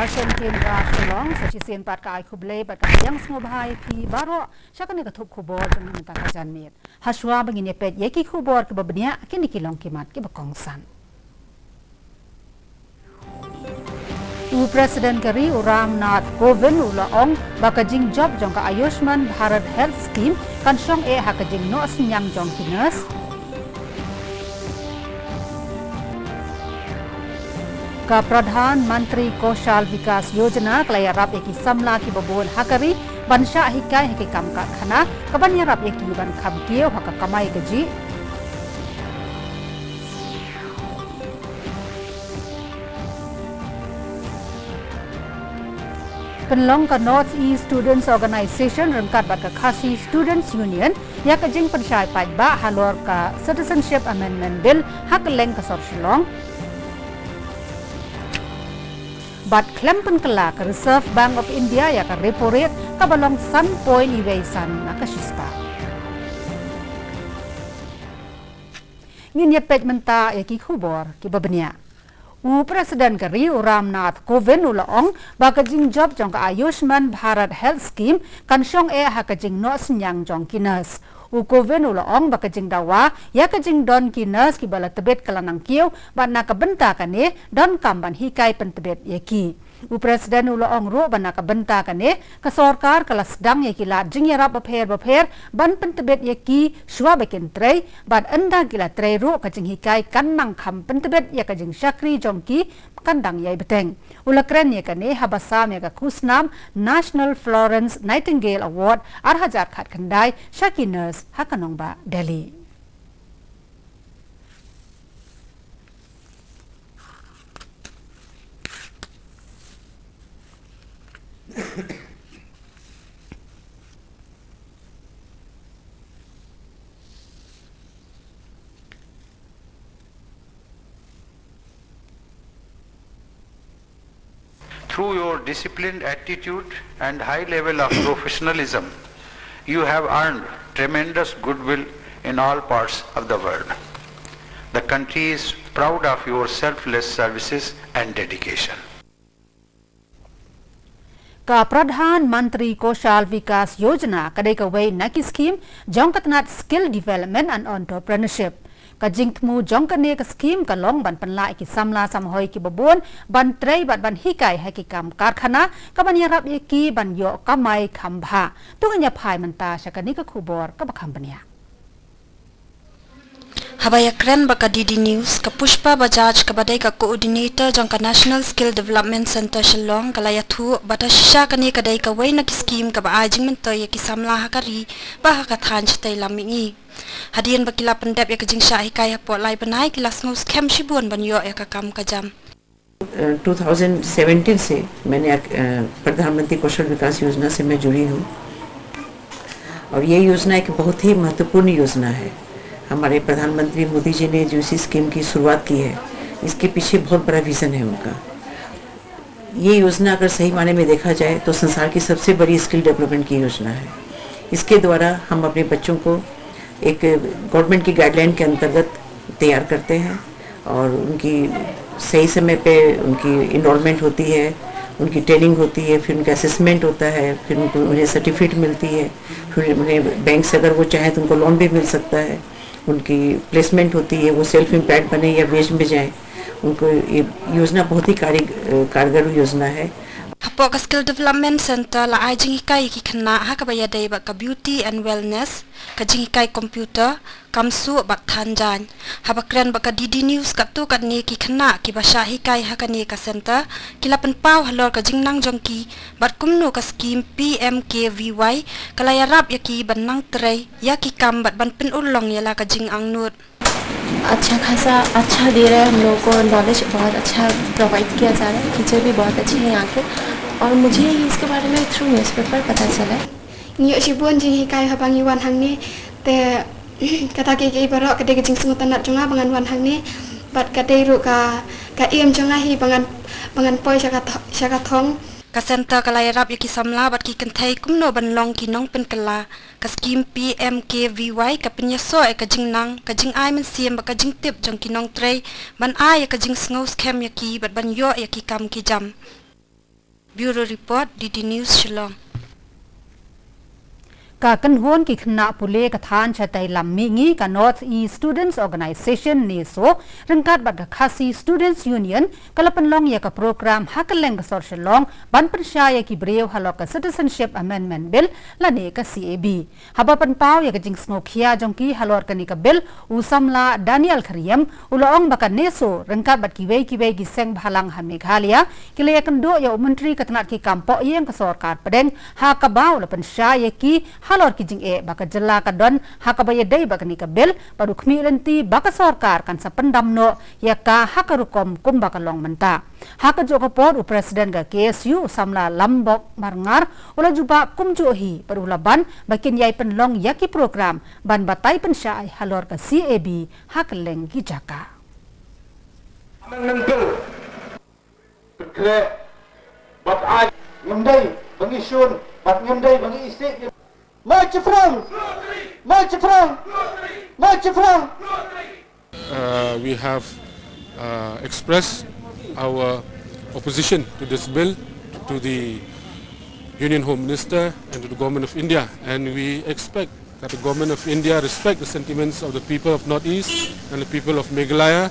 Russian came Shillong, so she seen pat kai kuble, but yang semua bahai pi baru, siapa ni ketup kubur jom minta kajan mit. Haswa begini pet, yeki kubur ke babnya, kini kilong kimat ke bakongsan. Presiden Kari Ram Nath Kovind ulaong bakajing job jong ka Ayushman Bharat Health Scheme kan syong hakajing no sinyang jong kinas. Ka Pradhan Mantri Kaushal Vikas Yojana kelaya rap eki samla ki babon hakari bansha hikai heki kam ka khana kabanya rap eki ban kham kiyo haka kamai gaji. Penlong ka North East Students Organisation rengkat bat ka Khasi Students Union ya ka jing pensyai pat ba halor ka Citizenship Amendment Bill hak leng ka Shillong. Bat klem penkela ke Reserve Bank of India ya ka repo rate ka balong san point iweisan na ka shispa. Ngin pet menta ya ki khubor ki babnya. Presiden Kari Ram Nath Kovind ulaong bakajing job jong ka Ayushman Bharat Health Scheme kan syong hakajing no sinyang jong kinas. Kovind ulaong bakajing dawa ya kajing don kinas ki bala tebet kalanang kiyo ban nakabenta kane don kamban hikai pentebet yeki. Presiden ulaong ro ban nakabenta kane ka sarkar kala sedang yeki la jing yarap bapher ban pentebet yeki shwa bekin trei ban enda gila trei ro kajing hikai kanang kham pentebet ya kajing syakri jongki kandang yai beteng. Ulakren ya kane habasam ya ka kusnam National Florence Nightingale Award arhajar khat kandai Shakiners Hakanongba Delhi. Through your disciplined attitude and high level of professionalism, you have earned tremendous goodwill in all parts of the world. The country is proud of your selfless services and dedication. Ka Pradhan Mantri Kaushal Vikas Yojana kadai ka way naki scheme jong katnat skill development and entrepreneurship. Ka jingtmu jong kane ka scheme ka long ban panla ki samla samhoy ki babon ban trei ban hikai haki kam karkhana ka ban yarap ki ban yo kamai khambha tunganya phai manta sakani ka khubor ka bakham bania. Habaya kren baka DD News ka Pushpa Bajaj ka badai ka coordinator jong ka National Skill Development Center Shillong kalaya thu bata shisha kani kadai ka way na scheme ka ba ajing mentoy ki samla hakari ba ka than chtai lamingi hadian bakila pendap ya kajing sha hikai po lai banai kilas ngos kem shibun ban yo ya ka kam ka jam 2017 से मैंने प्रधानमंत्री कौशल विकास योजना से मैं जुड़ी हूँ और ये योजना एक बहुत ही महत्वपूर्ण योजना है. हमारे प्रधानमंत्री मोदी जी ने जो इस स्कीम की शुरुआत की है इसके पीछे बहुत बड़ा विजन है उनका. ये योजना अगर सही माने में देखा जाए तो संसार की सबसे बड़ी स्किल डेवलपमेंट की योजना है. इसके द्वारा हम अपने बच्चों को एक गवर्नमेंट की गाइडलाइन के अंतर्गत तैयार करते हैं और उनकी सही समय पे उनकी इनरोलमेंट होती है, उनकी ट्रेनिंग होती है, फिर उनका असेसमेंट होता है, फिर उन्हें सर्टिफिकेट मिलती है, फिर उन्हें बैंक से अगर वो चाहें तो उनको लोन भी मिल सकता है, उनकी प्लेसमेंट होती है, वो सेल्फ एम्प्लॉयड बने या वेज में जाएं. उनको ये योजना बहुत ही कारगर योजना है. Hapo ka Skill Development Center la ai jing kai ki khna ha ka baya dai ba ka beauty and wellness ka jing kai computer kamsu ba thanjan ha ba kran ba ka DD News ka tu ka ni ki khna ki ba sha hi kai ha ka ni ka center ki la pen pau halor ka jing nang jong ki bat kumnu ka scheme PMKVY kala ya rap ya ki ban nang trei ya ki kam bat ban pen ulong ya la ka jing ang nut. अच्छा खासा अच्छा दे रहा है. हम लोगों को नॉलेज बहुत अच्छा प्रोवाइड किया जा रहा है. टीचर भी बहुत अच्छे हैं यहाँ के और मुझे इसके बारे में थ्रू न्यूज़पेपर पता चला है. Nyo shibuan jing hikai habangi wan hang ni te kata ke barok kade ke jing smutan nat jonga bangan wan hang ni bat kade ru ka iem jonga hi bangan poi shaka thong ka center kalaya rap yaki samla bat ki kanthai kumno ban long ki nong pen kala ka scheme PMKVY ka pinyaso e ka jingnang ka jing ai men siam ba ka jing tip jong ki nong trei ban ai ka jing sngo scam yaki bat ban yo yaki kam ki jam Bureau Report DD News Shillong. กากันฮวนกิคณะปุเลกทานชะไตลำมีงี้กับ North East Students Organization นี่โซรังกัดบัดกับ Khasi Students Union กลับเป็นลองยากับโปรแกรมฮักเลงกับสอดฉลองบันประชายากิเบรียวฮัลโลกับ Citizenship Amendment Bill และนี่กับ CAB ฮับเป็นเป้ายากับจิงสโนเคียจงกีฮัลโลกันนี่กับ Bill อุซัมลาดานิเอลครีมอุลองบักเนโซรังกัดบัดกิเวกิเซงพลังฮัมเมฆาเลียกิเลยกันดูยาอุมนตรีกับนัดกิกัมปอเยี่ยงกับสอดการประเด็นฮักกับบ้าและเป็นชายากีHalor kijing baka jela ka don hakabaya day baka ni ka bel padu khmilenti baka sarkar kan sa pandamno ya ka hakarukom kumbaka long menta haka jo ka por u president ga KSU samla lambok marngar ula juba kumjohi padu laban bakin yai penlong yaki program ban batai pensyai halor ka CAB hakleng gijaka amendment bill kre bat aj ngundai bangi shun bat ngundai bangi isi March from! We have expressed our opposition to this bill to the Union Home Minister and to the Government of India, and we expect that the Government of India respect the sentiments of the people of North East and the people of Meghalaya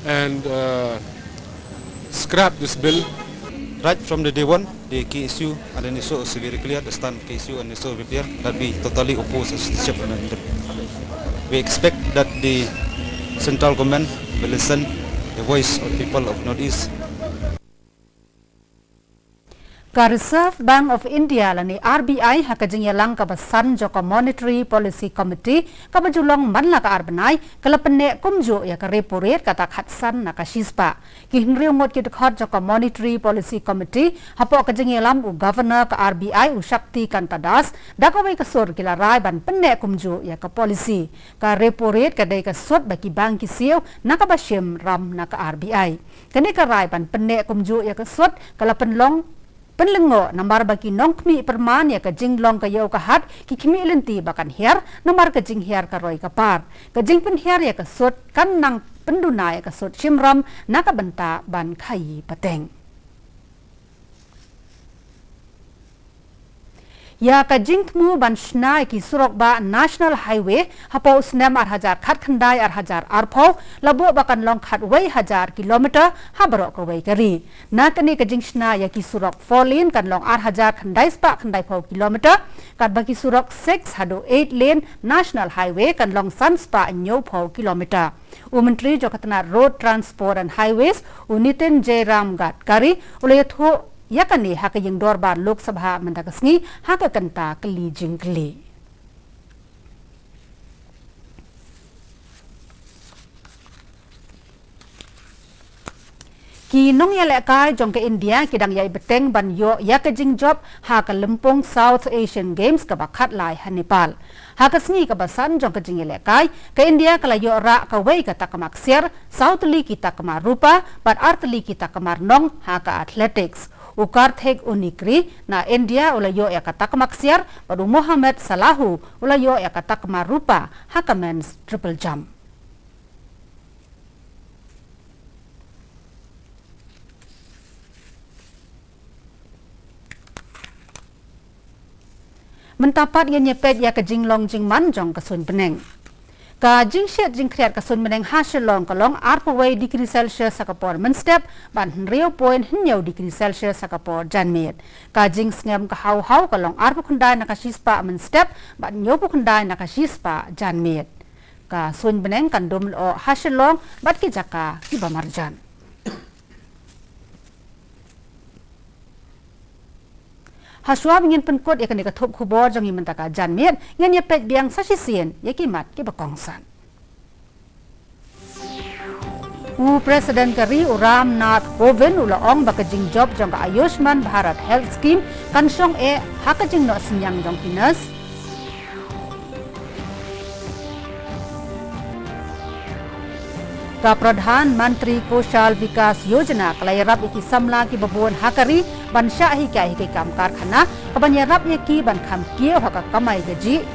and scrap this bill. Right from the day one, the KSU and the NSO is very clear, the stand KSU and NSO very clear that we totally oppose the citizenship amendment. We expect that the central government will listen the voice of the people of Northeast. Ka Reserve Bank of India lani RBI hakajing yalang ka basan joko Monetary Policy Committee ka bajulong manla ka arbanai kalapene kumjo ya ka repo rate kata khatsan na ka shispa ki hinriu ngot ki khot joko Monetary Policy Committee hapo kajing yalam u governor ka RBI u Shakti Kantadas dakawai ka sor kila rai ban penne kumjo ya ka policy ka repo rate ka dai ka sot baki bank ki siu na ka bashim ram na ka RBI kani ka rai ban penne kumjo ya ka sot kalapen long penlengo nambar bagi nongkmi perman ya ka jinglong ka yau ka hat ki kimi lenti bakan her nambar ka jing her ka roi ka par ka jing pen her ya ka sot kan nang penduna ya ka sot shimram naka benta ban khai pateng ya ka jingmu ban shnai ki surok ba national highway hapo snem 8,000 khat khandai 8,000 arpho labo bakan long khat wei 1,000 kilometer habro ka wei kari na kani ka jing shna ya ki surok 4 lane kan long 8,000 khandai spa khandai pho kilometer kat baki surok 6 hado 8 lane national highway kan long san spa nyo pho kilometer Umantri Jokatana Road Transport and Highways Unitin Jairam Gadkari ulayatho yakani haka yung dorbar Lok Sabha mandakasngi haka kanta kali jingkli. Ki nong ya lekai jong ke India kidang yai beteng ban yo yaka jing job haka lempong South Asian Games ka bakat lai ha Nepal. Haka sngi ka basan jong ke jing lekai ke India kala yo ra ka wei ka takamaksier South li kita kamar rupa bat art li kita kamar nong haka athletics. Ukar thek unikri na India ulayo ya katak maksiar baru Muhammad Salahu ulayo ya katak marupa haka men's triple jump. Mentapat yang nyepet ya ke jinglong jingman jong kesun peneng. Ka jing shet jing kriat kasun meneng ha Shillong kalong arpawai degree Celsius sakapor menstep ban rio point hinyau degree Celsius sakapor janmet ka jing ngam ka hau kalong arpu kundai nakashispa menstep ban nyopu kundai nakashispa janmet ka sun meneng kandum o ha Shillong bat ki jaka ki bamarjan Haswab ingin penkot ya kena ketup kubor jang iman taka janmet yang nyepet biang sasisien ya kimat ki bakongsan. Presiden Kari Uram Nath Kovind ulaong bakajing job jang Ayushman Bharat Health Scheme kansyong hakajing no sinyang jang kinas. Ka Pradhan Mantri Kaushal Vikas Yojana kalayarap iki samla ki babuan hakari ban syahi kai kam karkhana kabanyarap ki ban kham kieu haka kamai gaji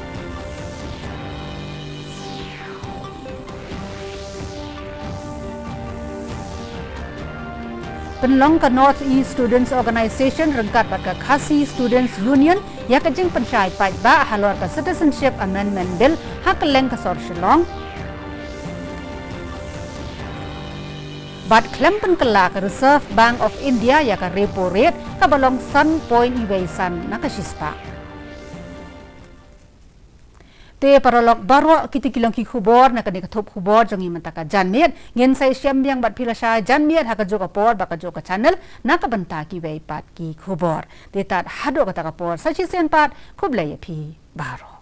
penlong ke North East Students Organisation rengkat bat ke Khasi Students Union ya ke jing pensyai pai ba halor ke Citizenship Amendment Bill hak leng ke sor Shillong bat klem penkelak Reserve Bank of India ya ke repo rate ke balong san point iwaisan na ke shispa te paralog baro kiti kilong ki khubor na kani kathop khubor jongi mantaka janmiet ngen sai syam yang bat philasha janmiet haka joka por baka joka channel na ka banta ki wei pat ki khubor te tat hado kata ka por sachi sen pat khublai phi baro